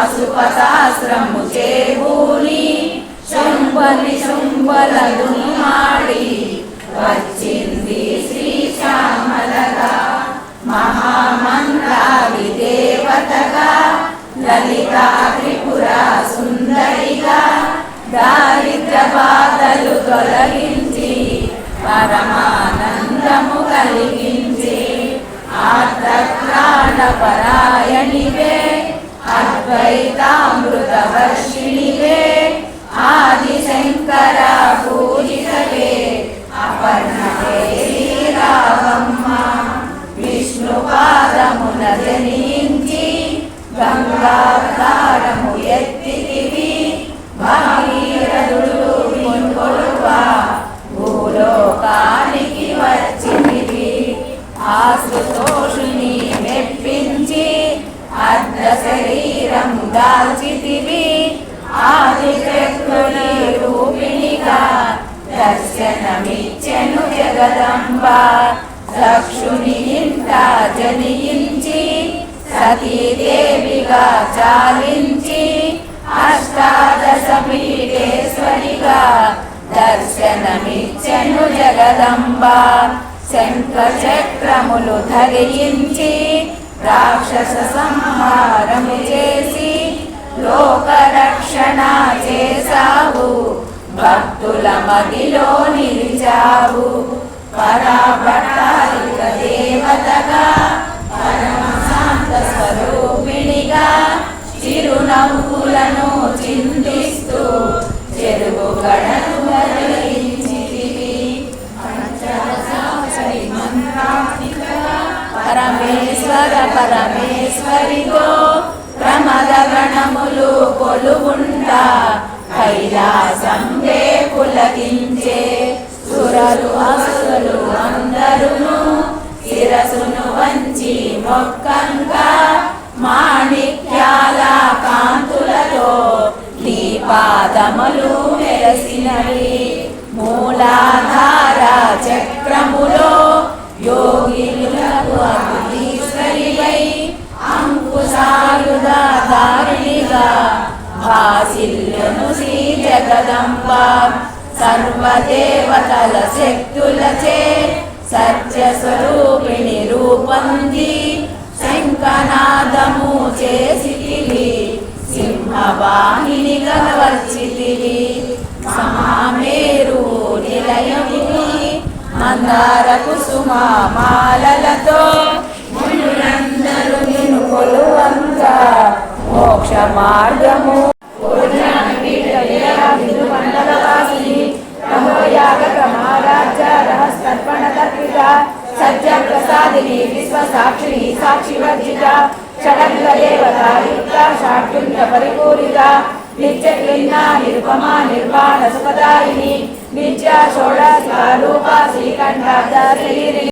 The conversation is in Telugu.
పాశుపశాస్త్రము చేబూని శుంభని శుంభలను మాడి వచ్చింది శ్రీశ్యామలగా మహామంత్రాది దేవతగా లలితా త్రిపుర సుందరిగా దారిద్ర బాధలు తొలగించి పరమానందము కలిగించి ఆర్తత్రాణపరాయణివే అద్వైతామృతవర్షిణివే ఆదిశంకర పూజితవే అపర్ణవే శ్రీరామమ్మ విష్ణుపాదమున జనించి గంగావతారము ఎత్తితివి భగీరథుడు కొలువా భూలోకానికి వచ్చితివి ఆశుతోషుని మెప్పించి అర్ధ శరీరం దాల్చితివి ఆదిశక్తుని రూపిణిగా దర్శనమిచ్చెను జగదంబ దక్షుని ఇంట జనించి సతీదేవిగా చాలించి అష్టాదశ పీఠేశ్వరిగా దర్శనమిచ్చెను జగదంబ శంఖ చక్రములు ధరించి రాక్షస సంహారము చేసి లోకరక్షణ చేసావు భక్తుల మదిలో నిలిచావు పరాభట్టారిక దేవతగా పరమ శాంత స్వరూపిణిగా చిరునవ్వులను చిందిస్తూ చెరువు గడను వదిలించితివి పరమేశ్వర పరమేశ్వరితో ప్రమద గణములు కొలువుంటా కైలాసంబే పులకించే సురలు అసురులు అందరును శిరసును వంచి మొక్కంగా మాణిక్యాల కాంతులతో నీ పాదములు మెరసినవి మూలాధార చక్రములో యోగినులకు అమృతీశ్వరివై అంకుశాయుధ ధారిణిగా భాసిల్లును శ్రీ జగదంబ సర్వదేవతల శక్తులచే సత్య స్వరూపిణి రూపొంది శంఖనాదము చేసితివి సింహవాహినిగా వచ్చితివి మహామేరు నిలయమివి మందార కుసుమ మాలలతో మునులందరూ నిన్ను కొలువంగా మోక్ష మార్గము సత్య ప్రసాదిని విశ్వ సాక్షిని సాక్షి వర్జిత షడగ్రదేవ కళాయుక్త షాట్యుంగ పరిపూరిత నిత్యక్లిన్న నిరుపమా నిర్వాణ సుఖదాయిని నిత్య షోడశ రూప శ్రీకంఠ శరీరి